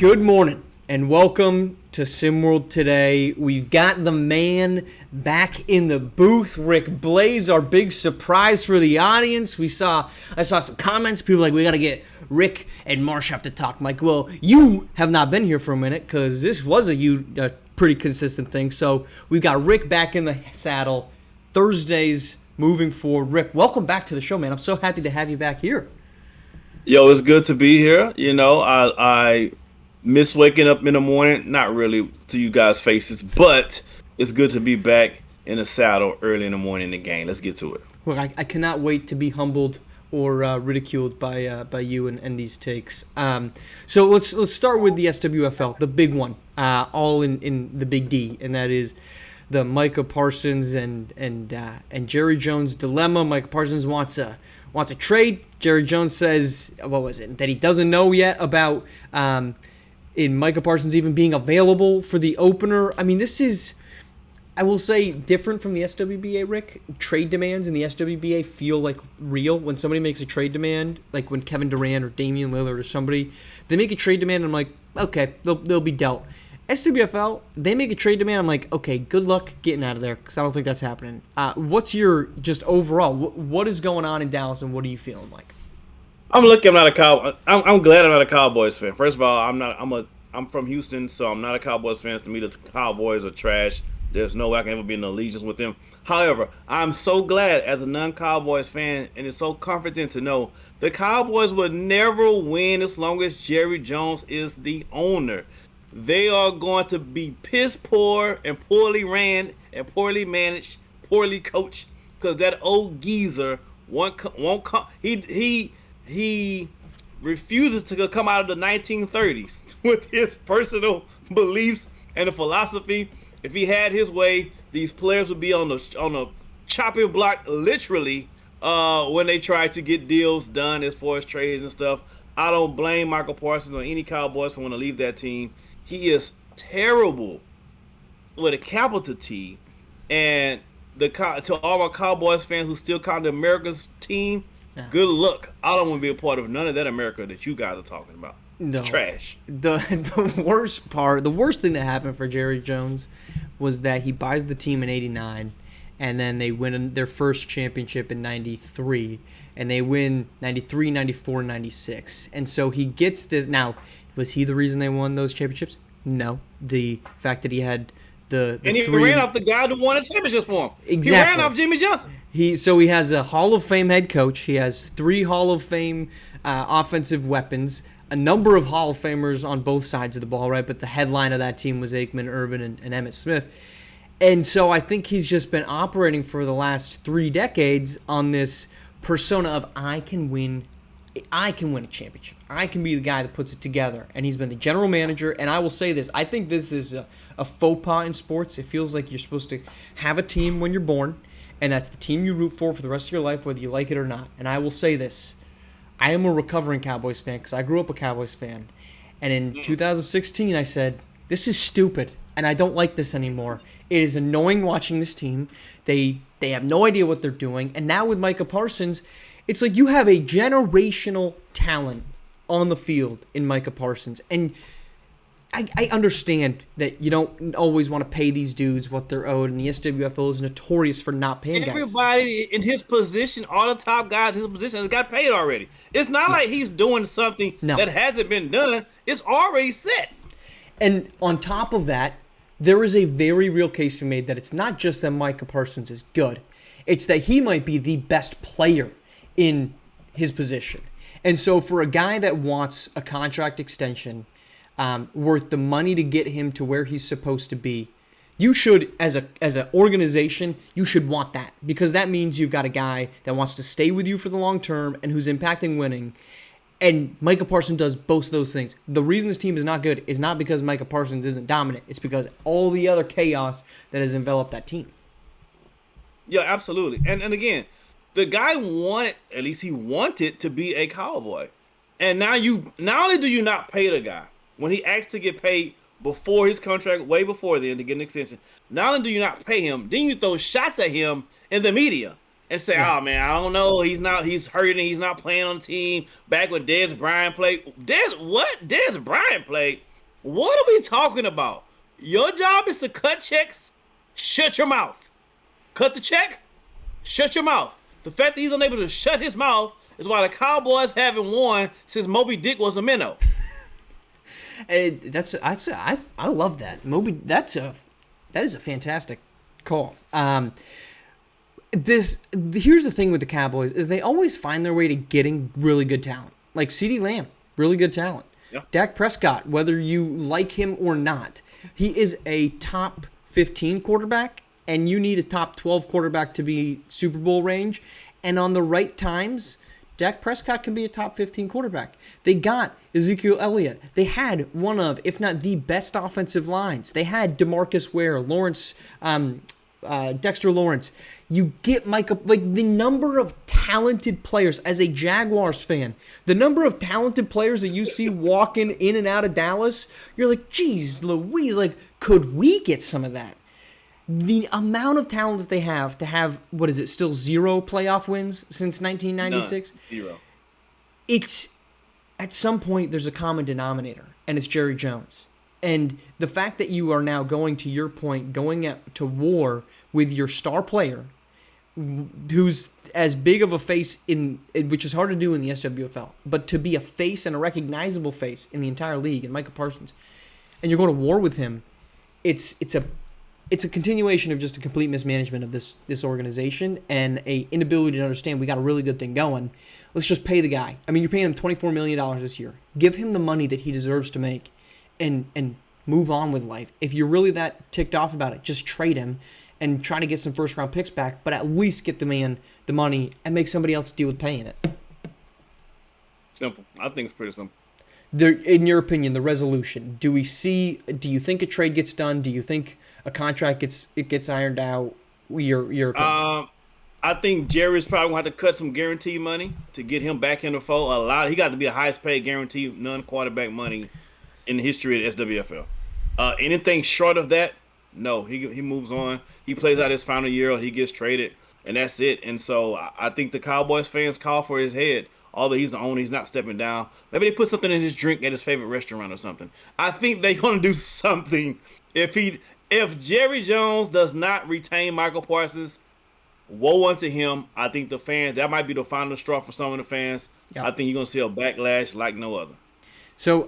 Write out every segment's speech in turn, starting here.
Good morning and welcome to SimWorld today. We've got the man back in the booth, Rick Blaze, our big surprise for the audience. I saw some comments, people like, we got to get Rick and Marsh have to talk. I'm like, well, you have not been here for a minute because this was a pretty consistent thing. So we've got Rick back in the saddle Thursdays moving forward. Rick, welcome back to the show, man. I'm so happy to have you back here. Yo, it's good to be here. I miss waking up in the morning. Not really to you guys' faces, but it's good to be back in the saddle early in the morning in the game. Let's get to it. Look, I cannot wait to be humbled or ridiculed by you and these takes. So let's start with the SWFL, the big one, all in the big D, and that is the Micah Parsons and Jerry Jones dilemma. Micah Parsons wants a trade. Jerry Jones says, what was it, that he doesn't know yet about in Micah Parsons even being available for the opener. I mean, this is, I will say, different from the SWBA, Rick. Trade demands in the SWBA feel like real. When somebody makes a trade demand, like when Kevin Durant or Damian Lillard or somebody, they make a trade demand and I'm like, okay, they'll be dealt. SWFL, they make a trade demand. I'm like, okay, good luck getting out of there because I don't think that's happening. What's your just overall? What is going on in Dallas and what are you feeling like? I'm looking. I'm not a Cow. I'm glad I'm not a Cowboys fan. First of all, I'm from Houston, so I'm not a Cowboys fan. To me, the Cowboys are trash. There's no way I can ever be in allegiance with them. However, I'm so glad as a non-Cowboys fan, and it's so comforting to know the Cowboys will never win as long as Jerry Jones is the owner. They are going to be piss poor and poorly ran and poorly managed, poorly coached because that old geezer won't come. He refuses to come out of the 1930s with his personal beliefs and a philosophy. If he had his way, these players would be on the chopping block literally when they try to get deals done as far as trades and stuff. I don't blame Michael Parsons or any Cowboys for wanting to leave that team. He is terrible with a capital T, and to all my Cowboys fans who still count the America's team, good luck. I don't want to be a part of none of that America that you guys are talking about. No. Trash. The worst thing that happened for Jerry Jones was that he buys the team in '89, and then they win their first championship in '93, and they win '93, '94, '96, and so he gets this now. Was he the reason they won those championships? No. The fact that he had the and he three, ran off the guy who won the championships for him. Exactly. He ran off Jimmy Johnson. He has a Hall of Fame head coach. He has 3 Hall of Fame offensive weapons, a number of Hall of Famers on both sides of the ball, right? But the headline of that team was Aikman, Irvin, and Emmitt Smith. And so I think he's just been operating for the last 3 decades on this persona of I can win a championship. I can be the guy that puts it together. And he's been the general manager. And I will say this. I think this is a faux pas in sports. It feels like you're supposed to have a team when you're born. And that's the team you root for the rest of your life, whether you like it or not. And I will say this. I am a recovering Cowboys fan because I grew up a Cowboys fan. And in 2016, I said, this is stupid. And I don't like this anymore. It is annoying watching this team. They have no idea what they're doing. And now with Micah Parsons, it's like you have a generational talent on the field in Micah Parsons. And I understand that you don't always want to pay these dudes what they're owed, and the SWFL is notorious for not paying guys. Everybody in his position, all the top guys in his position, has got paid already. It's not like he's doing something that hasn't been done. It's already set. And on top of that, there is a very real case to be made that it's not just that Micah Parsons is good. It's that he might be the best player in his position. And so for a guy that wants a contract extension worth the money to get him to where he's supposed to be, you should, as an organization, you should want that. Because that means you've got a guy that wants to stay with you for the long term and who's impacting winning. And Micah Parsons does both of those things. The reason this team is not good is not because Micah Parsons isn't dominant. It's because all the other chaos that has enveloped that team. Yeah, absolutely. And again, the guy wanted, at least he wanted to be a Cowboy. And now not only do you not pay the guy, when he asked to get paid before his contract, way before then, to get an extension, not only do you not pay him, then you throw shots at him in the media and say, oh, man, I don't know, he's hurting, he's not playing on the team. Back when Dez Bryant played. Dez Bryant played. What are we talking about? Your job is to cut checks. Shut your mouth. Cut the check. Shut your mouth. The fact that he's unable to shut his mouth is why the Cowboys haven't won since Moby Dick was a minnow. I love that. That is a fantastic call. Here's the thing with the Cowboys is they always find their way to getting really good talent. Like CeeDee Lamb, really good talent. Yeah. Dak Prescott, whether you like him or not, he is a top 15 quarterback, and you need a top 12 quarterback to be Super Bowl range. And on the right times, Dak Prescott can be a top 15 quarterback. They got Ezekiel Elliott. They had one of, if not the best offensive lines. They had DeMarcus Ware, Dexter Lawrence. You get Micah, like the number of talented players as a Jaguars fan, the number of talented players that you see walking in and out of Dallas, you're like, geez, Louise, like, could we get some of that? The amount of talent that they have to have, what is it, still 0 playoff wins since 1996? None. 0. It's, at some point, there's a common denominator, and it's Jerry Jones. And the fact that you are now going, to your point, to war with your star player, who's as big of a face which is hard to do in the SWFL, but to be a face and a recognizable face in the entire league, and Micah Parsons, and you're going to war with him, it's a continuation of just a complete mismanagement of this organization and a inability to understand we got a really good thing going. Let's just pay the guy. I mean, you're paying him $24 million this year. Give him the money that he deserves to make, and move on with life. If you're really that ticked off about it, just trade him and try to get some first-round picks back, but at least get the man the money and make somebody else deal with paying it. Simple. I think it's pretty simple. In your opinion, the resolution, do you think a trade gets done? Do you think a contract gets ironed out? Your opinion. I think Jerry's probably going to have to cut some guaranteed money to get him back in the fold. He got to be the highest paid guaranteed non-quarterback money in the history of the SWFL. Anything short of that, no. He moves on. He plays out his final year, or he gets traded, and that's it. And so I think the Cowboys fans call for his head. Although he's the owner, he's not stepping down. Maybe they put something in his drink at his favorite restaurant or something. I think they're going to do something. If Jerry Jones does not retain Michael Parsons, woe unto him. I think the fans, that might be the final straw for some of the fans. Yep. I think you're going to see a backlash like no other. So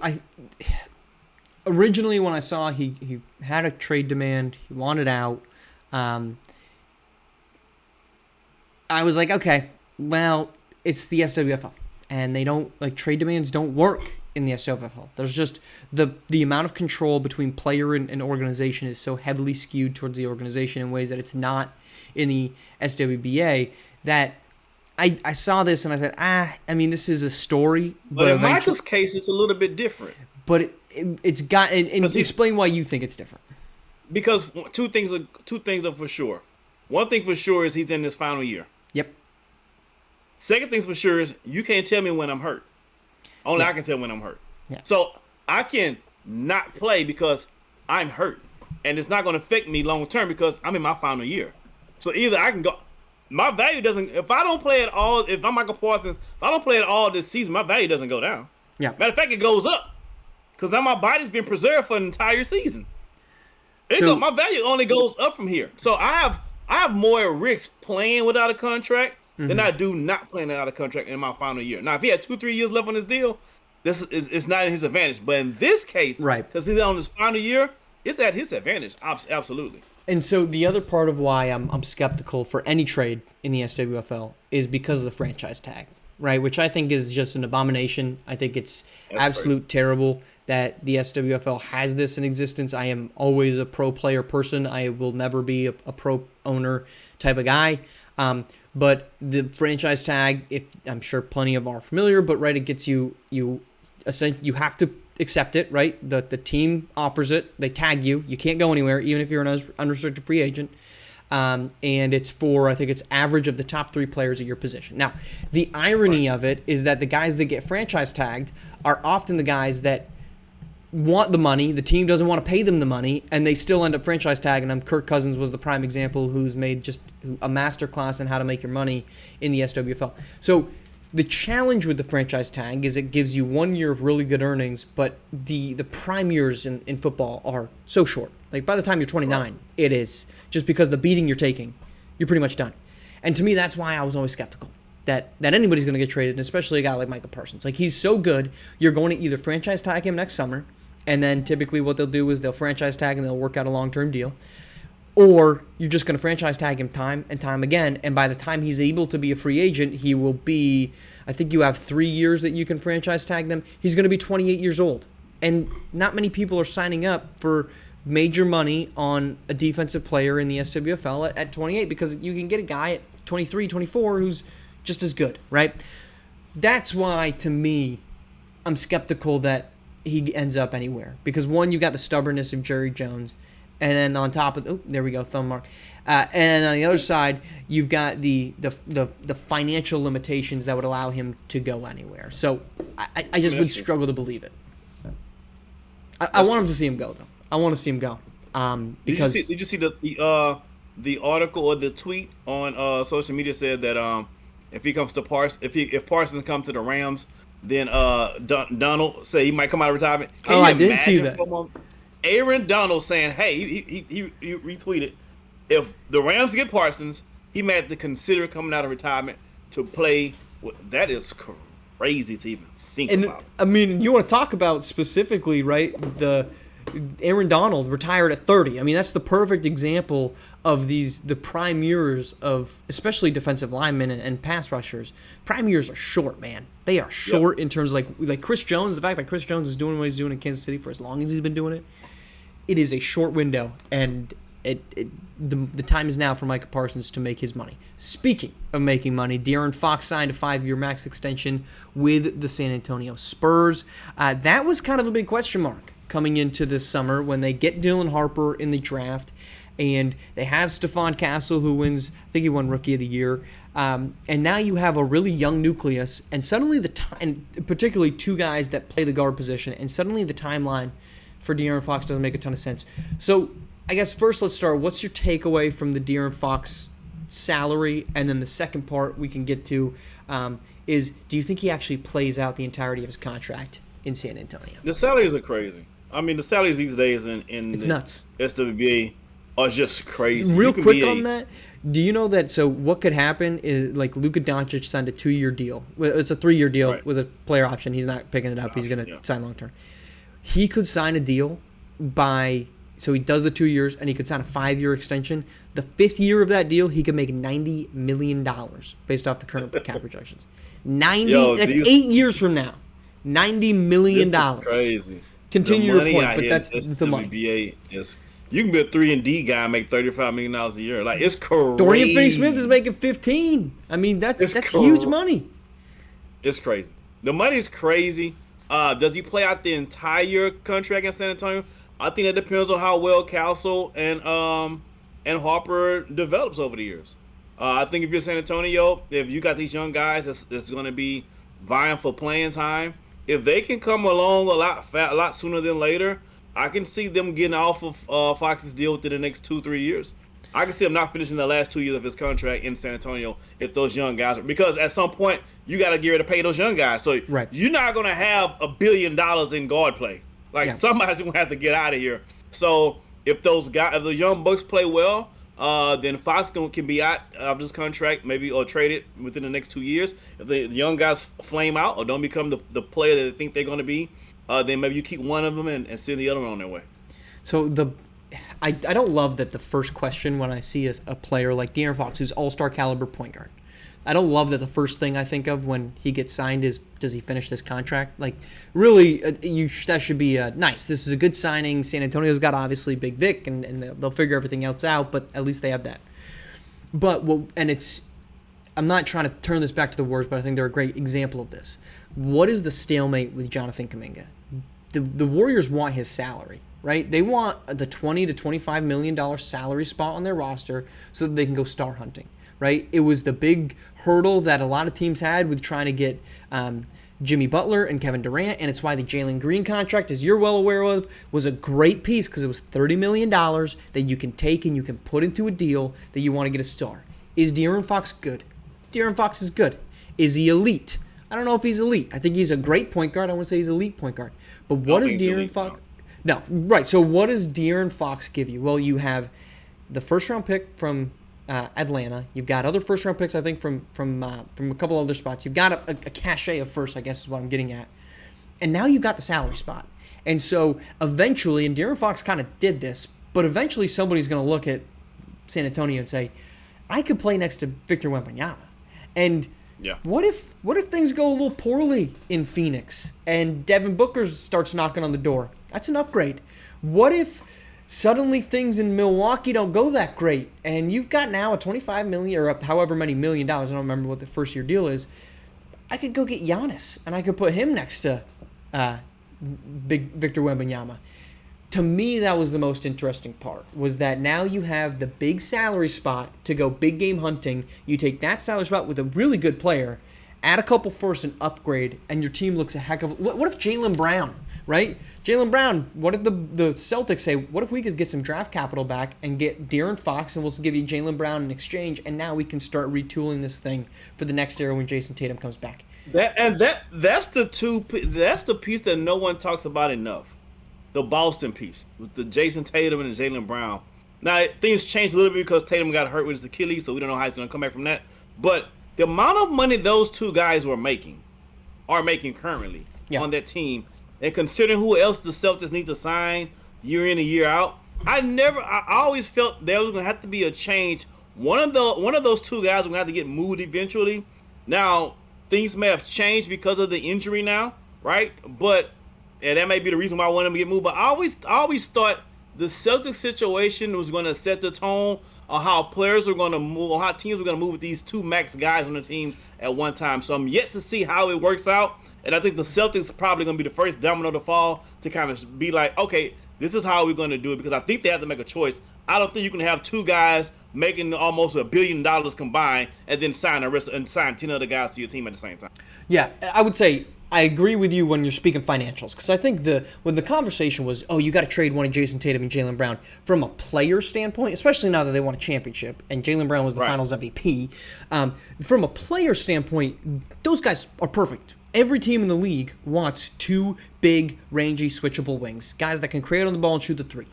originally when I saw he had a trade demand, he wanted out, I was like, okay, well, it's the SWFL, and they don't, like, trade demands don't work in the SWFL. There's just the amount of control between player and organization is so heavily skewed towards the organization in ways that it's not in the SWBA, that I saw this and I said, I mean, this is a story. But in Michael's case, it's a little bit different. But it's got, and explain why you think it's different. Because two things are for sure. One thing for sure is he's in his final year. Yep. Second thing for sure is you can't tell me when I'm hurt. Only I can tell when I'm hurt. Yeah. So I can not play because I'm hurt. And it's not going to affect me long term because I'm in my final year. So either I can go. My value doesn't. If I don't play at all, if I'm Michael Parsons, if I don't play at all this season, my value doesn't go down. Yeah. Matter of fact, it goes up because now my body's been preserved for an entire season. My value only goes up from here. So I have more risk playing without a contract than I do not playing without a contract in my final year. Now, if he had 2-3 years left on his deal, it's not in his advantage. But in this case, right, because he's on his final year, it's at his advantage. Absolutely. And so the other part of why I'm skeptical for any trade in the SWFL is because of the franchise tag, right? Which I think is just an abomination. I think it's absolute terrible that the SWFL has this in existence. I am always a pro player person. I will never be a pro owner type of guy. But the franchise tag, if I'm sure plenty of are familiar, but right, it gets you have to accept it, right? The team offers it, they tag you, you can't go anywhere, even if you're an unrestricted free agent. And it's for, I think it's average of the top 3 players at your position. Now, the irony of it is that the guys that get franchise tagged are often the guys that want the money, the team doesn't want to pay them the money, and they still end up franchise tagging them. Kirk Cousins was the prime example, who's made just a masterclass in how to make your money in the SWFL. So The challenge with the franchise tag is it gives you 1 year of really good earnings, but the prime years in football are so short. Like by the time you're 29, it is just because the beating you're taking, you're pretty much done. And to me, that's why I was always skeptical that anybody's going to get traded, and especially a guy like Micah Parsons. Like he's so good, you're going to either franchise tag him next summer, and then typically what they'll do is they'll franchise tag and they'll work out a long-term deal. Or you're just going to franchise tag him time and time again, and by the time he's able to be a free agent, he will be, I think you have 3 years that you can franchise tag them. He's going to be 28 years old. And not many people are signing up for major money on a defensive player in the SWFL at 28 because you can get a guy at 23, 24 who's just as good, right? That's why, to me, I'm skeptical that he ends up anywhere. Because, one, you got the stubbornness of Jerry Jones. And then on top of there we go, thumb mark. And on the other side, you've got the financial limitations that would allow him to go anywhere. So I just would struggle to believe it. I want him to see him go though. I want to see him go. Because did you see the article or the tweet on social media said that if he comes to if Parsons comes to the Rams, then Donald said he might come out of retirement. I did see that. Aaron Donald saying, "Hey, he retweeted, if the Rams get Parsons, he may have to consider coming out of retirement to play." That is crazy to even think about. I mean, you want to talk about specifically, right? The Aaron Donald retired at 30. I mean, that's the perfect example of the prime years of especially defensive linemen and pass rushers. Prime years are short, man. They are short in terms of like Chris Jones. The fact that Chris Jones is doing what he's doing in Kansas City for as long as he's been doing it. It is a short window, and the time is now for Micah Parsons to make his money. Speaking of making money, De'Aaron Fox signed a 5-year max extension with the San Antonio Spurs. That was kind of a big question mark coming into this summer when they get Dylan Harper in the draft, and they have Stephon Castle, who wins, I think he won Rookie of the Year. And now you have a really young nucleus, and suddenly and particularly two guys that play the guard position, and suddenly the timeline for De'Aaron Fox doesn't make a ton of sense. So I guess first let's start. What's your takeaway from the De'Aaron Fox salary? And then the second part we can get to is, do you think he actually plays out the entirety of his contract in San Antonio? The salaries are crazy. I mean, the salaries these days in it's nuts. SWBA are just crazy. Real quick on that, do you know that, so what could happen is, like, Luka Doncic signed a 2-year deal. It's a 3-year deal with a player option. He's not picking it up. He's going to sign long-term. He could sign a deal so he does the 2 years, and he could sign a 5-year extension. The 5th year of that deal, he could make $90 million based off the current cap projections. That's 8 years from now. $90 million. This is crazy. Continue your point, but that's the money. You can be a 3-and-D guy and make $35 million a year. Like, it's crazy. Dorian Finney-Smith is making 15. I mean, that's huge money. It's crazy. The money is crazy. Does he play out the entire contract in San Antonio? I think that depends on how well Castle and Harper develops over the years. I think if you're San Antonio, if you got these young guys that's going to be vying for playing time, if they can come along a lot sooner than later, I can see them getting off of Fox's deal within the next 2-3 years. I can see him not finishing the last 2 years of his contract in San Antonio if those young guys because at some point you got to get ready to pay those young guys. So you're not going to have $1 billion in guard play. Somebody's going to have to get out of here. So if the young bucks play well, then Fox can be out of this contract maybe or traded within the next 2 years. If the young guys flame out or don't become the player that they think they're going to be, then maybe you keep one of them and send the other one on their way. So I don't love that the first question when I see a player like De'Aaron Fox, who's all-star caliber point guard, I don't love that the first thing I think of when he gets signed is, does he finish this contract? Like, really, that should be nice. This is a good signing. San Antonio's got, obviously, Big Vic, and they'll figure everything else out, but at least they have that. I'm not trying to turn this back to the Warriors, but I think they're a great example of this. What is the stalemate with Jonathan Kuminga? The Warriors want his salary, right? They want the $20 to $25 million salary spot on their roster so that they can go star hunting, right? It was the big hurdle that a lot of teams had with trying to get Jimmy Butler and Kevin Durant, and it's why the Jalen Green contract, as you're well aware of, was a great piece because it was $30 million that you can take and you can put into a deal that you want to get a star. Is De'Aaron Fox good? De'Aaron Fox is good. Is he elite? I don't know if he's elite. I think he's a great point guard. I wouldn't say he's elite point guard. But what does De'Aaron Fox? No, right. So what does De'Aaron Fox give you? Well, you have the first round pick from Atlanta. You've got other first round picks, I think, from a couple other spots. You've got a cachet of first, I guess is what I'm getting at. And now you've got the salary spot. And so eventually, and De'Aaron Fox kind of did this, but eventually somebody's going to look at San Antonio and say, I could play next to Victor Wembanyama. And what if things go a little poorly in Phoenix and Devin Booker starts knocking on the door? That's an upgrade. What if suddenly things in Milwaukee don't go that great and you've got now a $25 million or however many $1 million, I don't remember what the first year deal is. I could go get Giannis and I could put him next to big Victor Wembanyama. To me, that was the most interesting part, was that now you have the big salary spot to go big game hunting. You take that salary spot with a really good player, add a couple firsts and upgrade, and your team looks a heck of... What if Jaylen Brown, right? Jaylen Brown, what if the Celtics say, what if we could get some draft capital back and get De'Aaron Fox, and we'll give you Jaylen Brown in exchange, and now we can start retooling this thing for the next era when Jason Tatum comes back. That's the piece that no one talks about enough. The Boston piece with the Jason Tatum and the Jaylen Brown. Now things changed a little bit because Tatum got hurt with his Achilles, so we don't know how he's going to come back from that. But the amount of money those two guys are making currently on that team, and considering who else the Celtics need to sign year in and year out, I always felt there was going to have to be a change. One of those two guys was going to have to get moved eventually. Now things may have changed because of the injury now, right? And that may be the reason why I want him to get moved. But I always thought the Celtics situation was going to set the tone on how players are going to move, on how teams are going to move with these two max guys on the team at one time. So I'm yet to see how it works out. And I think the Celtics are probably going to be the first domino to fall to kind of be like, okay, this is how we're going to do it. Because I think they have to make a choice. I don't think you can have two guys making almost $1 billion combined and then sign 10 other guys to your team at the same time. Yeah, I would say I agree with you when you're speaking financials, because I think when the conversation was, oh, you got to trade one of Jason Tatum and Jaylen Brown, from a player standpoint, especially now that they won a championship and Jaylen Brown was the Finals MVP, from a player standpoint, those guys are perfect. Every team in the league wants two big, rangy, switchable wings, guys that can create on the ball and shoot the three.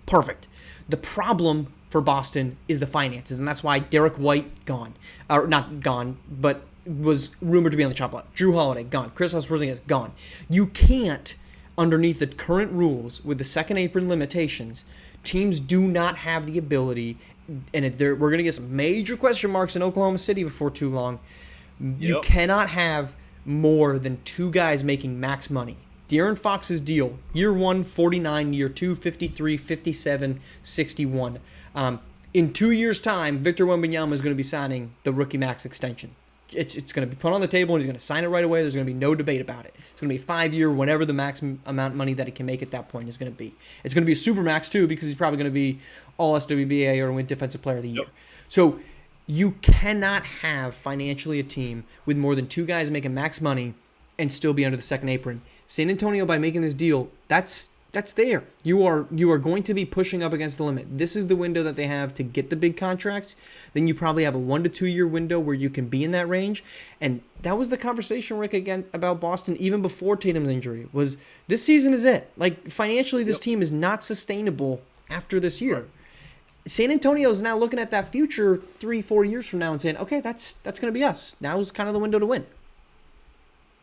Perfect. The problem for Boston is the finances, and that's why Derek White gone, or not gone, but was rumored to be on the chop block. Drew Holiday, gone. Kristaps Porzingis, gone. You can't, underneath the current rules with the second apron limitations, teams do not have the ability, and we're going to get some major question marks in Oklahoma City before too long. You cannot have more than two guys making max money. De'Aaron Fox's deal, year 1, 49, year 2, 53, 57, 61. In 2 years' time, Victor Wembanyama is going to be signing the rookie max extension. It's going to be put on the table, and he's going to sign it right away. There's going to be no debate about it. It's going to be 5-year, whatever the max amount of money that he can make at that point is going to be. It's going to be a super max, too, because he's probably going to be all SWBA or win Defensive Player of the Year. So you cannot have financially a team with more than two guys making max money and still be under the second apron. San Antonio, by making this deal, that's there. You are going to be pushing up against the limit. This is the window that they have to get the big contracts. Then you probably have a 1 to 2 year window where you can be in that range. And that was the conversation, Rick, again about Boston even before Tatum's injury. Was this season is it? Like financially, this team is not sustainable after this year. San Antonio is now looking at that future 3-4 years from now and saying, okay, that's going to be us. Now is kind of the window to win.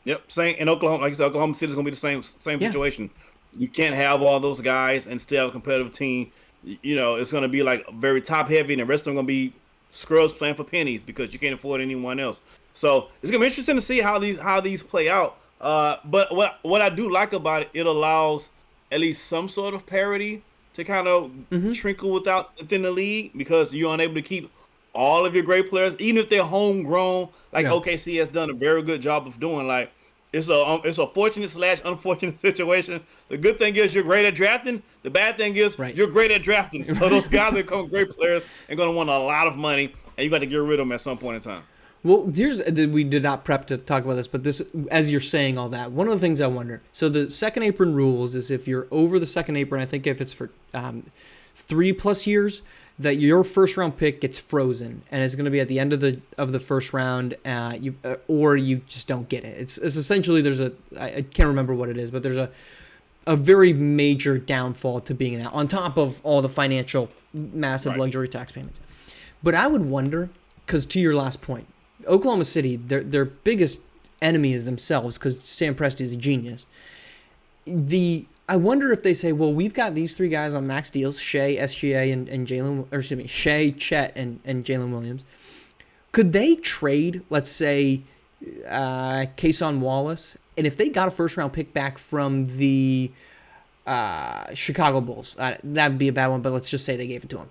Yep, same in Oklahoma. Like I said, Oklahoma City is going to be the same situation. You can't have all those guys and still have a competitive team. You know, it's going to be like very top heavy, and the rest of them going to be scrubs playing for pennies because you can't afford anyone else. So it's going to be interesting to see how these play out. But what I do like about it, it allows at least some sort of parity to kind of trickle within the league, because you're unable to keep all of your great players, even if they're homegrown, like OKC has done a very good job of doing. Like it's a fortunate/unfortunate situation. The good thing is you're great at drafting. The bad thing is you're great at drafting. So those guys that become great players are going to want a lot of money, and you got to get rid of them at some point in time. Well, we did not prep to talk about this, but this, as you're saying all that, one of the things I wonder, so the second apron rules is if you're over the second apron, I think if it's for 3+ years, that your first round pick gets frozen, and it's going to be at the end of the first round, or you just don't get it. It's essentially I can't remember what it is, but there's a very major downfall to being that, on top of all the financial massive luxury tax payments. But I would wonder, because to your last point, Oklahoma City, their biggest enemy is themselves, because Sam Presti is a genius. I wonder if they say, well, we've got these three guys on max deals, Shea, SGA, and Jalen, or excuse me, Shea, Chet, and Jalen Williams. Could they trade, let's say, Kason Wallace, and if they got a first-round pick back from the Chicago Bulls, that'd be a bad one, but let's just say they gave it to him.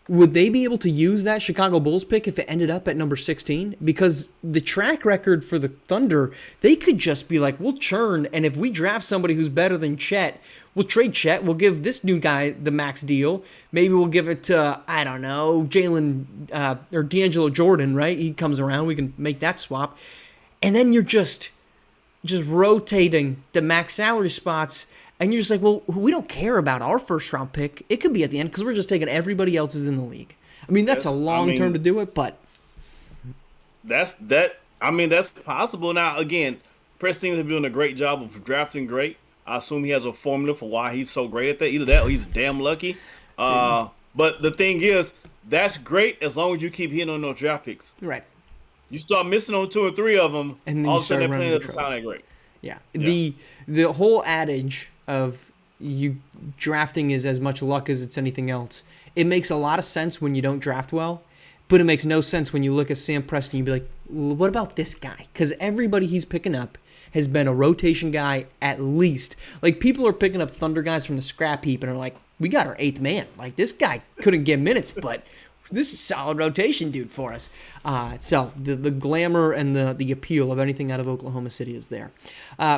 Would they be able to use that Chicago Bulls pick if it ended up at number 16? Because the track record for the Thunder, they could just be like, we'll churn, and if we draft somebody who's better than Chet, we'll trade Chet, we'll give this new guy the max deal. Maybe we'll give it to, I don't know, Jalen or D'Angelo Jordan, right? He comes around, we can make that swap. And then you're just rotating the max salary spots. And you're just like, well, we don't care about our first-round pick. It could be at the end because we're just taking everybody else's in the league. I mean, that's a long term to do it, but that's possible. Now, again, Presti is doing a great job of drafting great. I assume he has a formula for why he's so great at that. Either that or he's damn lucky. But the thing is, that's great as long as you keep hitting on those draft picks. Right. You start missing on 2 or 3 of them, and then all of a sudden that plan doesn't sound that great. Yeah. The whole adage of you drafting is as much luck as it's anything else. It makes a lot of sense when you don't draft well, but it makes no sense when you look at Sam Presti and you be like, what about this guy? Because everybody he's picking up has been a rotation guy at least. Like, people are picking up Thunder guys from the scrap heap and are like, we got our 8th man. Like, this guy couldn't get minutes, but this is solid rotation dude for us. So the glamour and the appeal of anything out of Oklahoma City is there.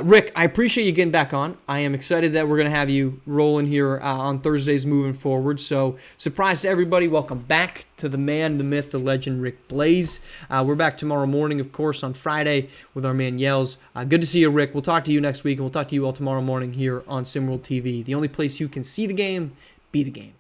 Rick, I appreciate you getting back on. I am excited that we're going to have you rolling here on Thursdays moving forward. So surprise to everybody. Welcome back to the man, the myth, the legend, Rick Blaze. We're back tomorrow morning, of course, on Friday with our man Yells. Good to see you, Rick. We'll talk to you next week, and we'll talk to you all tomorrow morning here on SimWorld TV. The only place you can see the game, be the game.